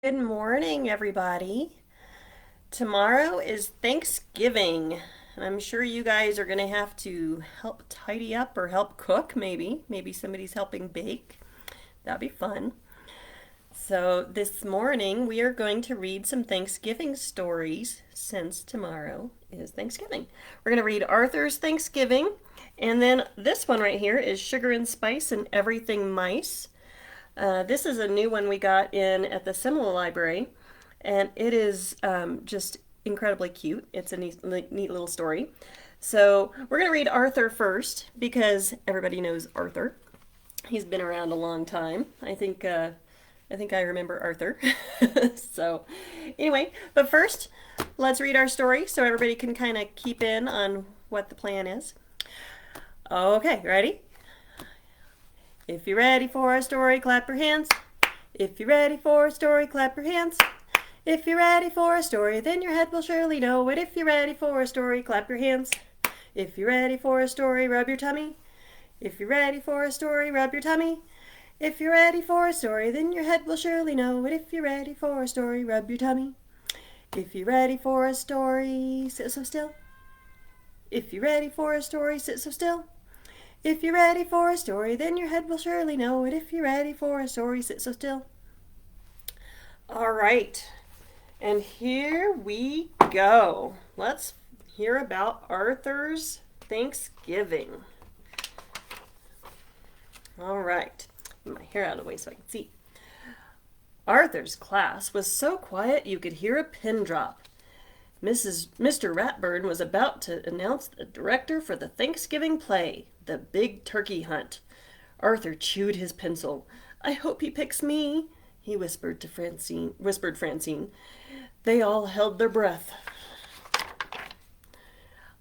Good morning, everybody. Tomorrow is Thanksgiving, and I'm sure you guys are going to have to help tidy up or help cook, maybe. Maybe somebody's helping bake. That'd be fun. So, this morning we are going to read some Thanksgiving stories since tomorrow is Thanksgiving. We're going to read Arthur's Thanksgiving, and then this one right here is Sugar and Spice and Everything Mice. This is a new one we got in at the Simila Library, and it is just incredibly cute. It's a neat little story. So we're going to read Arthur first because everybody knows Arthur. He's been around a long time. I think I remember Arthur. So anyway, but first, let's read our story so everybody can kind of keep in on what the plan is. Okay, ready? If you're ready for a story, clap your hands. If you're ready for a story, clap your hands. If you're ready for a story, then your head will surely know it. If you're ready for a story, clap your hands. If you're ready for a story, rub your tummy. If you're ready for a story, rub your tummy. If you're ready for a story, then your head will surely know it. If you're ready for a story, rub your tummy. If you're ready for a story, sit so still. If you're ready for a story, sit so still. If you're ready for a story, then your head will surely know it. If you're ready for a story, sit so still. All right, and here we go. Let's hear about Arthur's Thanksgiving. All right, get my hair out of the way so I can see. Arthur's class was so quiet you could hear a pin drop. Mr. Ratburn was about to announce the director for the Thanksgiving play, The Big Turkey Hunt. Arthur chewed his pencil. "I hope he picks me," he whispered Francine. They all held their breath.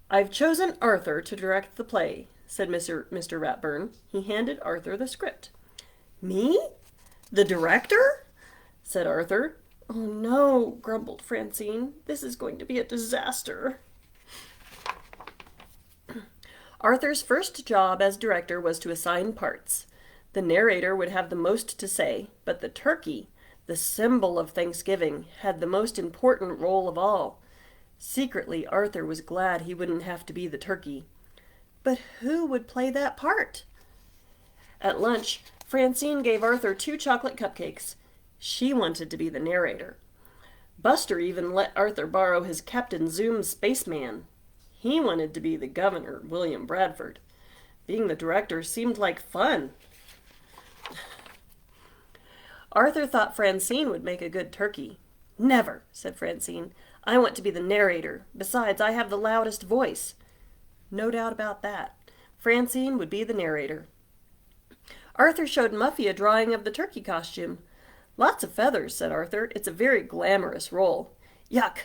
"I've chosen Arthur to direct the play," said Mr. Ratburn. He handed Arthur the script. "Me? The director?" said Arthur. "Oh no," grumbled Francine. "This is going to be a disaster." Arthur's first job as director was to assign parts. The narrator would have the most to say, but the turkey, the symbol of Thanksgiving, had the most important role of all. Secretly, Arthur was glad he wouldn't have to be the turkey. But who would play that part? At lunch, Francine gave Arthur 2 chocolate cupcakes. She wanted to be the narrator. Buster even let Arthur borrow his Captain Zoom spaceman. He wanted to be the governor, William Bradford. Being the director seemed like fun. Arthur thought Francine would make a good turkey. "Never," said Francine. "I want to be the narrator. Besides, I have the loudest voice." No doubt about that. Francine would be the narrator. Arthur showed Muffy a drawing of the turkey costume. "Lots of feathers," said Arthur. "It's a very glamorous role." "Yuck!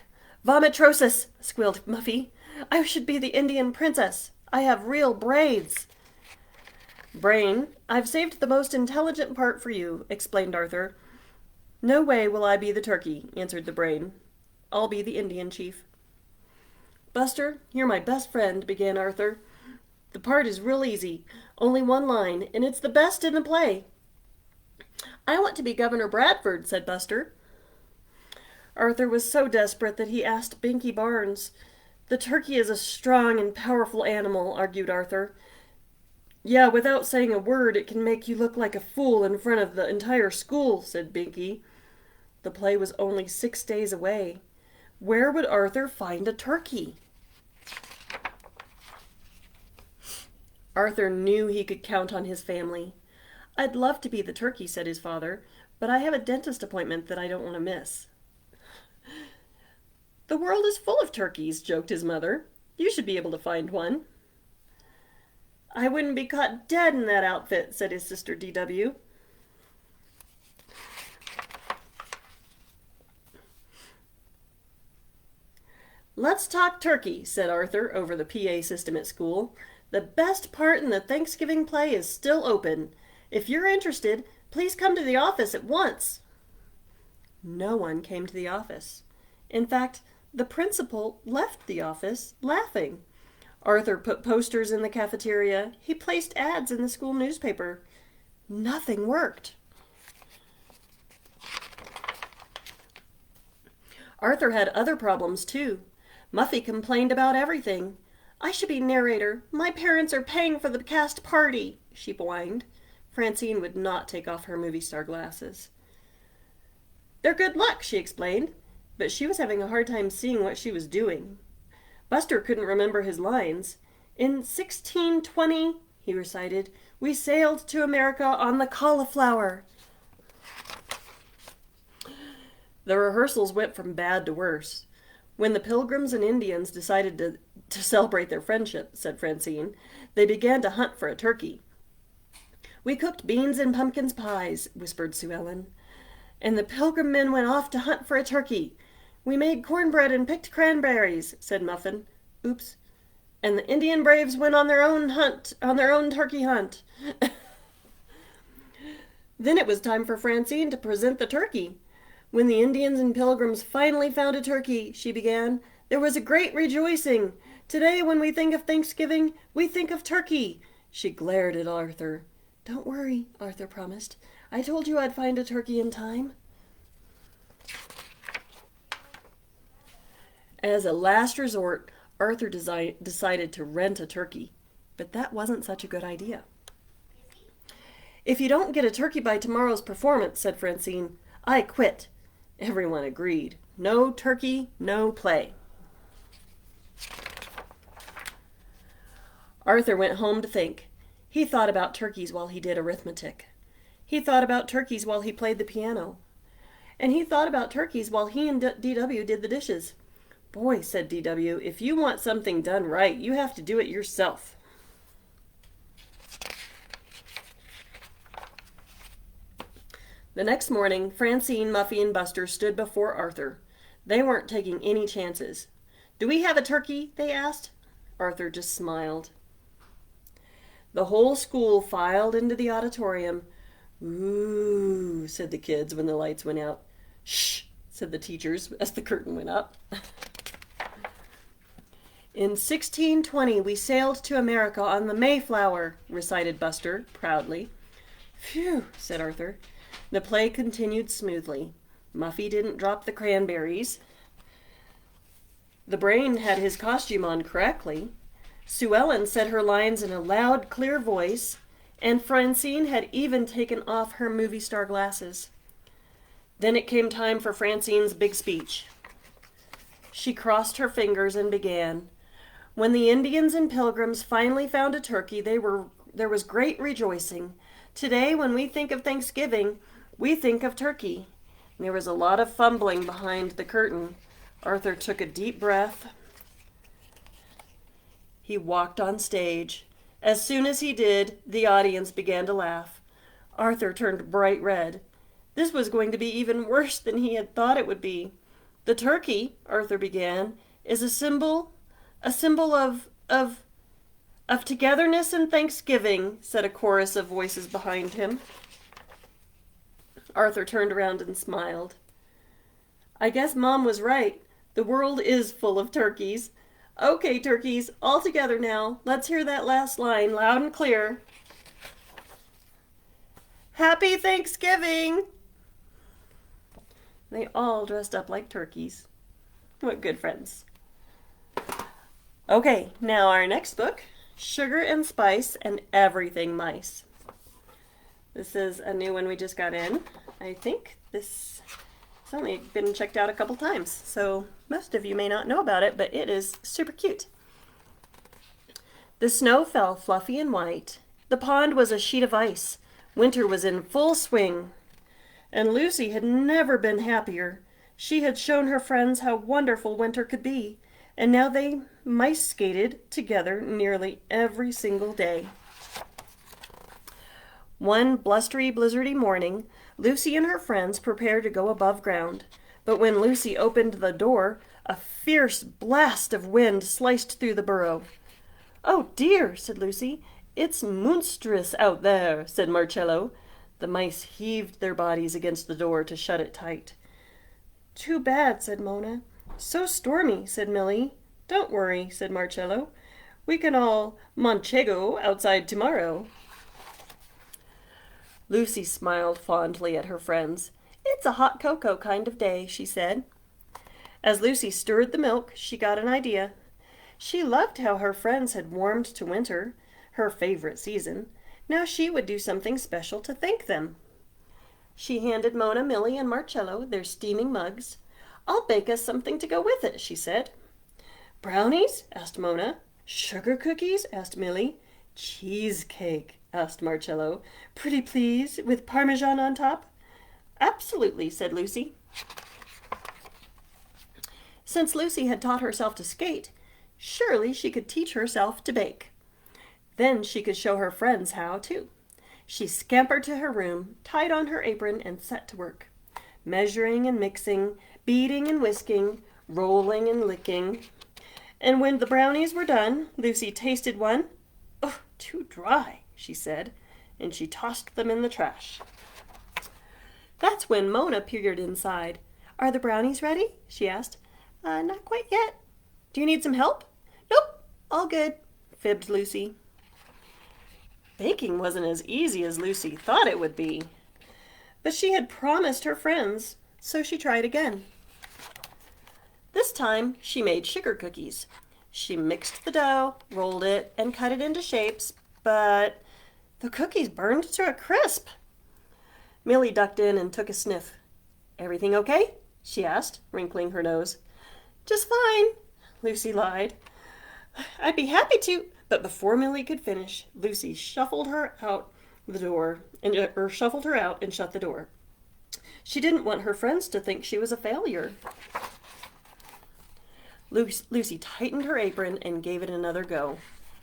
Vomitrosis!" squealed Muffy. "I should be the Indian princess. I have real braids." "Brain, I've saved the most intelligent part for you," explained Arthur. "No way will I be the turkey," answered the Brain. "I'll be the Indian chief." "Buster, you're my best friend," began Arthur. "The part is real easy. Only 1 line, and it's the best in the play." "I want to be Governor Bradford," said Buster. Arthur was so desperate that he asked Binky Barnes. "The turkey is a strong and powerful animal," argued Arthur. "Yeah, without saying a word, it can make you look like a fool in front of the entire school," said Binky. The play was only 6 days away. Where would Arthur find a turkey? Arthur knew he could count on his family. "I'd love to be the turkey," said his father, "but I have a dentist appointment that I don't want to miss." "The world is full of turkeys," joked his mother. "You should be able to find one." "I wouldn't be caught dead in that outfit," said his sister D.W. "Let's talk turkey," said Arthur over the PA system at school. "The best part in the Thanksgiving play is still open. If you're interested, please come to the office at once." No one came to the office. In fact, the principal left the office laughing. Arthur put posters in the cafeteria. He placed ads in the school newspaper. Nothing worked. Arthur had other problems, too. Muffy complained about everything. I should be narrator. My parents are paying for the cast party, she whined. Francine would not take off her movie star glasses. They're good luck, she explained, but she was having a hard time seeing what she was doing. Buster couldn't remember his lines. In 1620, he recited, we sailed to America on the Cauliflower. The rehearsals went from bad to worse. When the Pilgrims and Indians decided to celebrate their friendship, said Francine, they began to hunt for a turkey. We cooked beans and pumpkin pies, whispered Sue Ellen. And the Pilgrim men went off to hunt for a turkey. We made cornbread and picked cranberries, said Muffin. Oops. And the Indian braves went on their own turkey hunt. Then it was time for Francine to present the turkey. When the Indians and Pilgrims finally found a turkey, she began, there was a great rejoicing. Today, when we think of Thanksgiving, we think of turkey. She glared at Arthur. Don't worry, Arthur promised. I told you I'd find a turkey in time. As a last resort, Arthur decided to rent a turkey, but that wasn't such a good idea. If you don't get a turkey by tomorrow's performance, said Francine, I quit. Everyone agreed. No turkey, no play. Arthur went home to think. He thought about turkeys while he did arithmetic. He thought about turkeys while he played the piano. And he thought about turkeys while he and D.W. did the dishes. Boy, said D.W., if you want something done right, you have to do it yourself. The next morning, Francine, Muffy, and Buster stood before Arthur. They weren't taking any chances. Do we have a turkey? They asked. Arthur just smiled. The whole school filed into the auditorium. Ooh, said the kids when the lights went out. Shh, said the teachers as the curtain went up. In 1620, we sailed to America on the Mayflower, recited Buster proudly. Phew, said Arthur. The play continued smoothly. Muffy didn't drop the cranberries. The Brain had his costume on correctly. Sue Ellen said her lines in a loud, clear voice, and Francine had even taken off her movie star glasses. Then it came time for Francine's big speech. She crossed her fingers and began. When the Indians and Pilgrims finally found a turkey, there was great rejoicing. Today, when we think of Thanksgiving, we think of turkey. There was a lot of fumbling behind the curtain. Arthur took a deep breath. He walked on stage. As soon as he did, the audience began to laugh. Arthur turned bright red. This was going to be even worse than he had thought it would be. The turkey, Arthur began, is a symbol of togetherness and Thanksgiving, said a chorus of voices behind him. Arthur turned around and smiled. I guess Mom was right. The world is full of turkeys. Okay, turkeys, all together now. Let's hear that last line loud and clear. Happy Thanksgiving! They all dressed up like turkeys. What good friends. Okay, now our next book, Sugar and Spice and Everything Mice. This is a new one we just got in. I think this has only been checked out a couple times, so most of you may not know about it, but it is super cute. The snow fell fluffy and white. The pond was a sheet of ice. Winter was in full swing. And Lucy had never been happier. She had shown her friends how wonderful winter could be, and now they mice skated together nearly every single day. One blustery, blizzardy morning, Lucy and her friends prepared to go above ground. But when Lucy opened the door, a fierce blast of wind sliced through the burrow. Oh dear, said Lucy. It's monstrous out there, said Marcello. The mice heaved their bodies against the door to shut it tight. Too bad, said Mona. So stormy, said Millie. Don't worry, said Marcello. We can all manchego outside tomorrow. Lucy smiled fondly at her friends. It's a hot cocoa kind of day, she said. As Lucy stirred the milk, she got an idea. She loved how her friends had warmed to winter, her favorite season. Now she would do something special to thank them. She handed Mona, Millie, and Marcello their steaming mugs. "I'll bake us something to go with it," she said. "Brownies?" asked Mona. "Sugar cookies?" asked Millie. "Cheesecake?" asked Marcello. "Pretty please, with Parmesan on top?" "Absolutely," said Lucy. Since Lucy had taught herself to skate, surely she could teach herself to bake. Then she could show her friends how, too. She scampered to her room, tied on her apron, and set to work, measuring and mixing, beating and whisking, rolling and licking. And when the brownies were done, Lucy tasted one. "Oh, too dry," she said, and she tossed them in the trash. That's when Mona peered inside. "Are the brownies ready?" she asked. Not quite yet." "Do you need some help?" "Nope, all good," fibbed Lucy. Baking wasn't as easy as Lucy thought it would be. But she had promised her friends, so she tried again. This time she made sugar cookies. She mixed the dough, rolled it, and cut it into shapes, but the cookies burned to a crisp. Millie ducked in and took a sniff. "Everything okay?" she asked, wrinkling her nose. "Just fine," Lucy lied. "I'd be happy to," but before Millie could finish, Lucy shuffled her out and shut the door. She didn't want her friends to think she was a failure. Lucy tightened her apron and gave it another go.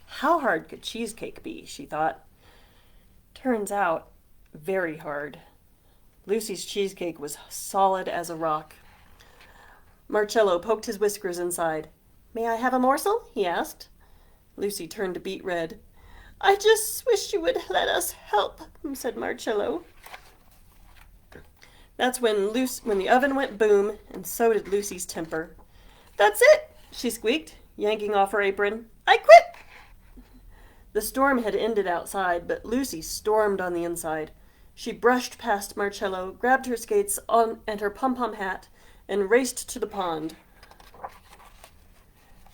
How hard could cheesecake be, she thought. Turns out, very hard. Lucy's cheesecake was solid as a rock. Marcello poked his whiskers inside. "May I have a morsel?" he asked. Lucy turned beet red. "I just wish you would let us help," said Marcello. That's when the oven went boom, and so did Lucy's temper. "That's it," she squeaked, yanking off her apron. "I quit." The storm had ended outside, but Lucy stormed on the inside. She brushed past Marcello, grabbed her skates and her pom-pom hat, and raced to the pond.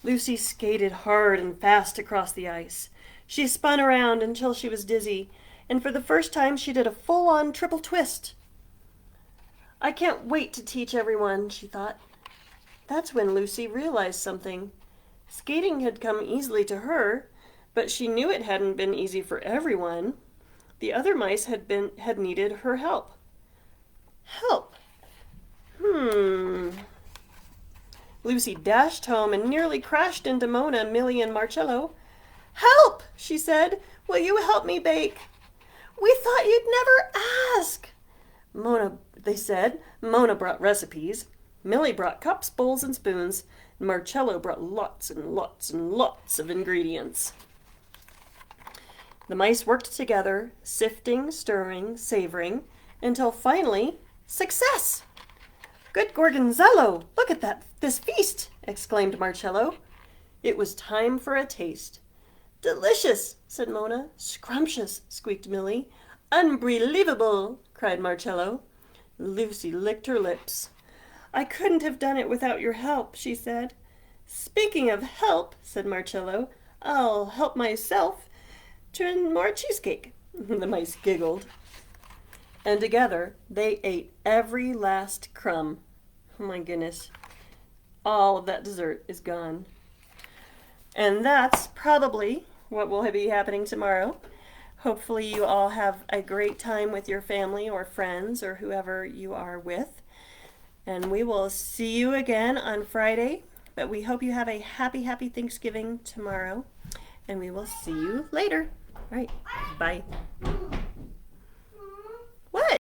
Lucy skated hard and fast across the ice. She spun around until she was dizzy, and for the first time she did a full-on triple twist. "I can't wait to teach everyone," she thought. That's when Lucy realized something. Skating had come easily to her, but she knew it hadn't been easy for everyone. The other mice had needed her help. Help? Lucy dashed home and nearly crashed into Mona, Millie, and Marcello. "Help!" she said. "Will you help me bake?" "We thought you'd never ask," they said. Mona brought recipes. Millie brought cups, bowls, and spoons. And Marcello brought lots and lots and lots of ingredients. The mice worked together, sifting, stirring, savoring, until finally, success! "Good Gorgonzello! Look at this feast!" exclaimed Marcello. It was time for a taste. "Delicious!" said Mona. "Scrumptious!" squeaked Millie. "Unbelievable!" cried Marcello. Lucy licked her lips. "I couldn't have done it without your help," she said. "Speaking of help," said Marcello, "I'll help myself to more cheesecake." The mice giggled. And together they ate every last crumb. Oh my goodness. All of that dessert is gone. And that's probably what will be happening tomorrow. Hopefully you all have a great time with your family or friends or whoever you are with. And we will see you again on Friday. But we hope you have a happy, happy Thanksgiving tomorrow. And we will see you later. All right. Bye.